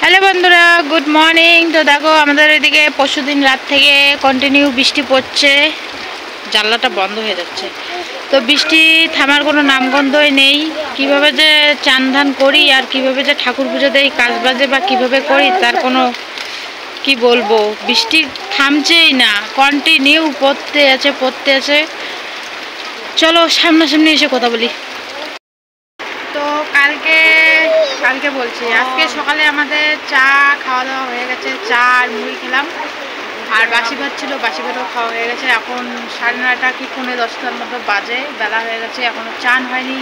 Hello বন্ধুরা, good morning. তো দেখো আমাদের এদিকে পরশুদিন রাত থেকে কন্টিনিউ বৃষ্টি পড়ছে, জানলাটা বন্ধ হয়ে যাচ্ছে। তো বৃষ্টি থামার কোনো নামগন্ধই নেই। কিভাবে যে চান ধান করি আর কিভাবে যে ঠাকুর পুজো দেই, কাজ বাজে বা কিভাবে করি তার কোনো কি বলবো, বৃষ্টি থামছেই না, কন্টিনিউ পড়তে আছে। চলো সামনাসামনি এসে কথা বলি। তো কালকে কালকে বলছি, আজকে সকালে আমাদের চা খাওয়া দাওয়া হয়ে গেছে, চা আর মুড়ি খেলাম। আর বাসি ভাত ছিল, বাসি ভাতও খাওয়া হয়ে গেছে। এখন 9:30 কি 9:45 মতো বাজে, বেলা হয়ে গেছে, এখনও চান হয়নি।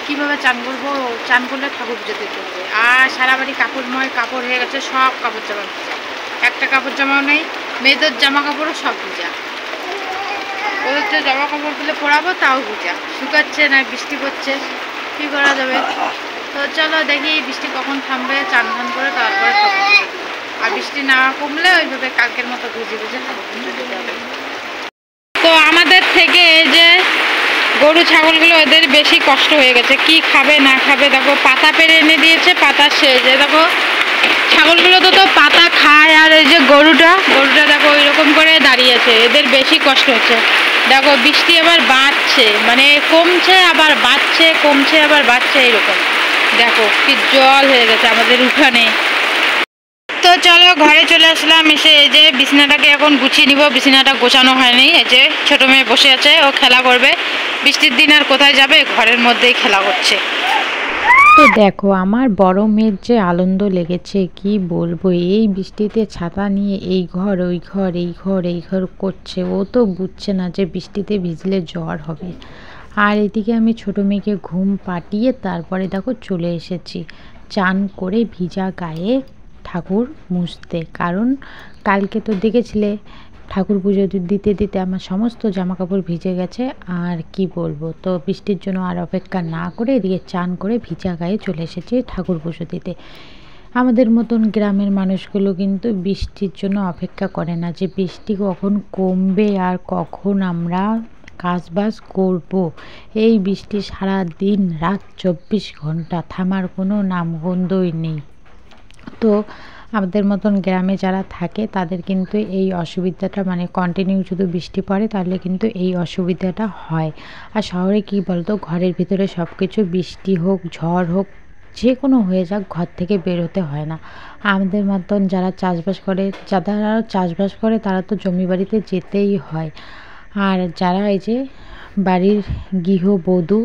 কীভাবে চান করবো? চান করলে ঠাকুর পুজো দিতে হবে। আর সারা বাড়ি কাপড়ময়, কাপড় হয়ে গেছে, সব কাপড় জামা ভিজা, একটা কাপড় জামাও নেই। মেয়েদের জামা কাপড়ও সব ভিজা। ওদের যে জামা কাপড়গুলো পরাবো তাও ভিজা, শুকাচ্ছে না, বৃষ্টি পড়ছে, কী করা যাবে? তো চলো দেখি বৃষ্টি কখন থামবে, চান ধান করে তারপরে ঠাকুর পুজো দেবো। আর বৃষ্টি না কমলে ওইভাবে কালকের মতো ভিজে ভিজে ঠাকুর পুজো দিতে হবে। তো আমাদের থেকে এই যে গরু ছাগলগুলো, এদের বেশি কষ্ট হয়ে গেছে, কি খাবে না খাবে। দেখো পাতা পেরে এনে দিয়েছে, পাতা শেষ। দেখো ছাগলগুলো তো পাতা খায়, আর এই যে গরুটা দেখো ওইরকম করে দাঁড়িয়েছে, এদের বেশি কষ্ট হচ্ছে। দেখো বৃষ্টি আবার বাড়ছে, মানে কমছে আবার বাড়ছে, কমছে আবার বাড়ছে, এরকম। দেখো কি জল হয়ে গেছে আমাদের উঠানে। তো চলো ঘরে চলে আসলাম, এসে এই যে বিছানাটাকে এখন গুছিয়ে নিব। বিছানাটা গোছানো হয়নি, এই যে ছোট মেয়ে বসে আছে, ও খেলা করবে। বৃষ্টির দিন আর কোথায় যাবে, ঘরের মধ্যেই খেলা করছে। তো দেখো আমার বড় মেয়ের যে আনন্দ লেগেছে কি বলবো, এই বৃষ্টিতে ছাতা নিয়ে এই ঘর ওই ঘর এই ঘর এই ঘর করছে। ও তো বুঝছে না যে বৃষ্টিতে ভিজলে জ্বর হবে। আর এদিকে আমি ছোট মেয়েকে ঘুম পাঠিয়ে তারপরে দেখো চলে এসেছি চান করে ভিজা গায়ে ঠাকুর মুছতে। কারণ কালকে তো দেখেছিলে ঠাকুর পুজো দিতে দিতে আমার সমস্ত জামা কাপড় ভিজে গেছে। আর কি বলবো, তো বৃষ্টির জন্য আর অপেক্ষা না করে এদিকে চান করে ভিজা গায়ে চলে এসেছি ঠাকুর পুজো দিতে। আমাদের মতন গ্রামের মানুষগুলো কিন্তু বৃষ্টির জন্য অপেক্ষা করে না যে বৃষ্টি কখন কমবে আর কখন আমরা কাজবাজ করব। এই বৃষ্টি সারা দিন রাত 24 ঘন্টা থামার কোনো নামগন্ধই নেই। তো আমাদের মতন গ্রামে যারা থাকে তাদের কিন্তু এই অসুবিধাটা, মানে কন্টিনিউ যদি বৃষ্টি পড়ে তাহলে কিন্তু এই অসুবিধাটা হয়। আর শহরে কি বলতো, ঘরের ভিতরে সব কিছু, বৃষ্টি হোক ঝড় হোক যে কোনো হয়ে যাক, ঘর থেকে বের হতে হয় না। আমাদের মতন যারা চাষবাস করে তারা তো জমি বাড়িতে যেতেই হয়। আর যারা এই যে বাড়ির গৃহবধূ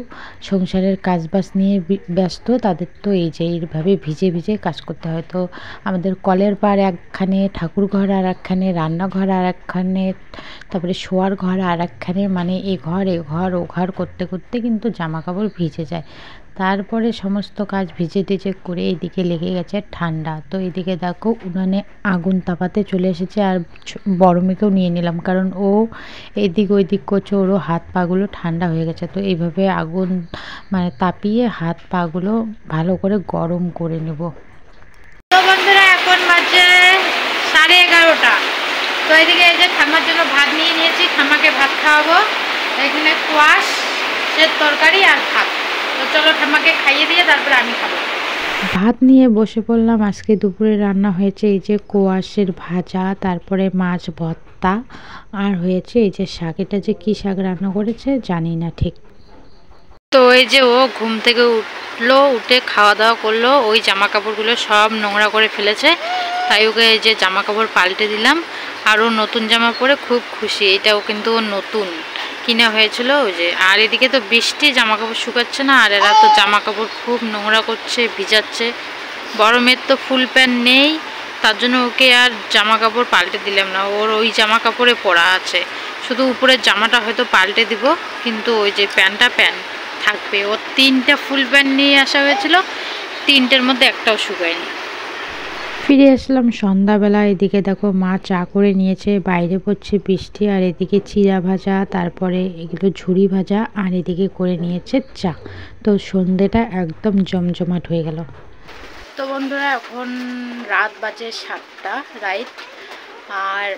সংসারের কাজবাজ নিয়ে ব্যস্ত, তাদের তো এই যে এইভাবে ভিজে ভিজে কাজ করতে হয়। তো আমাদের কলের পাড় একখানে, ঠাকুর ঘর আর একখানে, রান্নাঘর আর একখানে, তারপরে শোয়ার ঘর আর একখানে, মানে এ ঘর ও ঘর করতে করতে কিন্তু জামা কাপড় ভিজে যায়। তারপরে সমস্ত কাজ ভিজে টিজে করে এদিকে লেগে গেছে ঠান্ডা। তো এদিকে দেখো উনানে আগুন তাপাতে চলে এসেছে, আর বড় মেয়েকেও নিয়ে নিলাম, কারণ ও এদিক ওইদিক করছে, ওরও হাত পাগুলো ঠান্ডা হয়ে গেছে। তো এইভাবে আগুন মানে তাপিয়ে হাত পাগুলো ভালো করে গরম করে নেব। তো বন্ধুরা এখন বাজে 11:30। তো এদিকে এই যে ঠাম্মার জন্য ভাত নিয়ে নিয়েছি, ঠাম্মাকে ভাত খাওয়াবো। এখানে কোয়াশের তরকারি আর ভাত। তো চলো ঠাম্মাকে খাইয়ে দিয়ে তারপরে আমি খাবো। ভাত নিয়ে বসে পড়লাম। আজকে দুপুরে রান্না হয়েছে এই যে কোয়াশের ভাজা, তারপরে মাছ ভর্তা, আর হয়েছে এই যে শাক। এটা যে কী শাক রান্না করেছে জানি না ঠিক। তো এই যে ও ঘুম থেকে উঠলো, উঠে খাওয়া দাওয়া করলো, ওই জামা কাপড়গুলো সব নোংরা করে ফেলেছে, তাই ওকে এই যে জামা কাপড় পাল্টে দিলাম। আর ও নতুন জামা পরে খুব খুশি, এটাও কিন্তু ও নতুন কিনা হয়েছিল ওই যে। আর এদিকে তো বৃষ্টি, জামা কাপড় শুকাচ্ছে না, আর এরা তো জামা কাপড় খুব নোংরা করছে, ভিজাচ্ছে। বড় মেয়ের তো ফুল প্যান্ট নেই, তার জন্য ওকে আর জামা কাপড় পাল্টে দিলাম না, ওর ওই জামা কাপড়ে পরা আছে। শুধু উপরের জামাটা হয়তো পাল্টে দিব, কিন্তু ওই যে প্যান্ট থাকবে। ওর 3টা ফুল প্যান্ট নিয়ে আসা হয়েছিল, 3টের মধ্যে একটাও শুকায়নি। ফিরে আসলাম সন্ধ্যাবেলা। এদিকে দেখো মা চা করে নিয়েছে, বাইরে পড়ছে বৃষ্টি, আর এদিকে চিড়া ভাজা, তারপরে এগুলো ঝুরি ভাজা, আর এদিকে করে নিয়েছে চা। তো সন্ধেটা একদম জমজমাট হয়ে গেল। তো বন্ধুরা এখন রাত বাজে 7টা রাইট। আর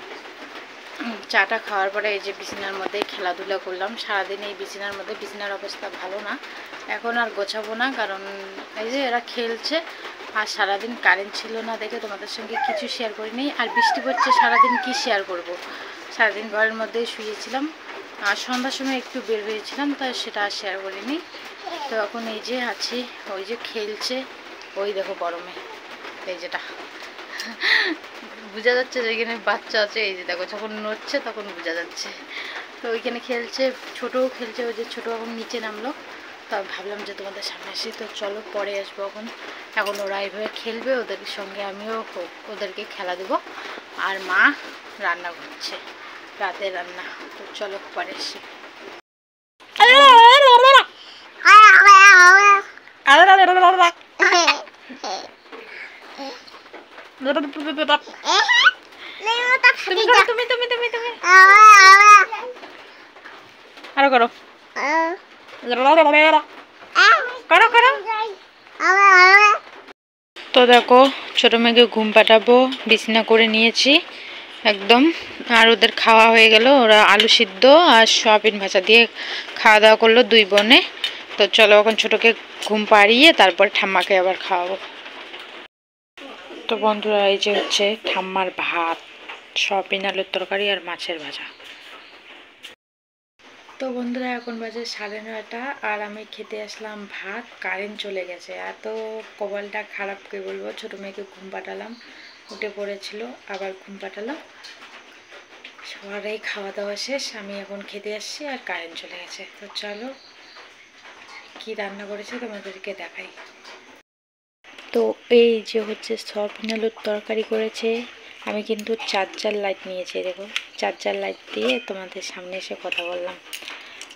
চাটা খাওয়ার পরে এই যে বিছানার মধ্যে খেলাধুলা করলাম। সারাদিন এই বিছানার মধ্যে, বিছানার অবস্থা ভালো না, এখন আর গোছাবো না, কারণ এই যে এরা খেলছে। আর সারাদিন কারেন্ট ছিল না দেখে তোমাদের সঙ্গে কিছু শেয়ার করিনি। আর বৃষ্টি পড়ছে, সারাদিন কি শেয়ার করব। সারাদিন ঘরের মধ্যেই শুয়েছিলাম, আর সন্ধ্যার সময় একটু বের হয়েছিলাম, তাই সেটা আর শেয়ার করিনি। তো এখন এই যে আছি, ওই যে খেলছে, ওই দেখো বড় মেয়ে, এই যেটা বোঝা যাচ্ছে যে এখানে বাচ্চা আছে। এই যে দেখো যখন নড়ছে তখন বোঝা যাচ্ছে। তো ওইখানে খেলছে, ছোটও খেলছে, ওই যে ছোটো এখন নিচে নামলো। তা ভাবলাম যে তোমাদের সামনে আসি, তো চলো পরে আসবো। এখন ওরা এইভাবে খেলবে, ওদের সঙ্গে আমিও ওদেরকে খেলা দেবো। আর মা রান্না করছে, রাতের রান্না। তো চলো পরে আসি। আরো করো করো করো। তো দেখো ছোটো মেয়েকে ঘুম পাঠাবো, বিছানা করে নিয়েছি একদম। আর ওদের খাওয়া হয়ে গেল, ওরা আলু সিদ্ধ আর সয়াবিন ভাজা দিয়ে খাওয়া দাওয়া করলো দুই বোনে। তো চলো এখন ছোটোকে ঘুম পাড়িয়ে তারপর ঠাম্মাকে আবার খাওয়াবো। তো বন্ধুরা এই যে হচ্ছে ঠাম্মার ভাত, সয়াবিন আলুর তরকারি আর মাছের ভাজা। তো বন্ধুরা এখন বাজে 9:30, আর আমি খেতে আসলাম ভাত। কারেন্ট চলে গেছে, এত কপালটা খারাপ কে বলবো। ছোটো মেয়েকে ঘুম পাঠালাম, উঠে পড়েছিল, আবার ঘুম পাঠালাম। সবারই খাওয়া দাওয়া শেষ, আমি এখন খেতে আসছি আর কারেন্ট চলে গেছে। তো চলো কি রান্না করেছে তোমাদেরকে দেখাই। তো এই যে হচ্ছে সয়াবিন আলুর তরকারি করেছে। আমি কিন্তু চার্জার লাইট নিয়েছি, দেখো চার্জার লাইট দিয়ে তোমাদের সামনে এসে কথা বললাম।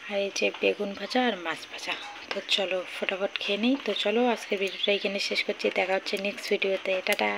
আর এই যে বেগুন ভাজা আর মাছ ভাজা। তো চলো ফটাফট খেয়ে নিই। তো চলো আজকের ভিডিওটা এখানে শেষ করছি, দেখা হচ্ছে নেক্সট ভিডিওতে। টাটা।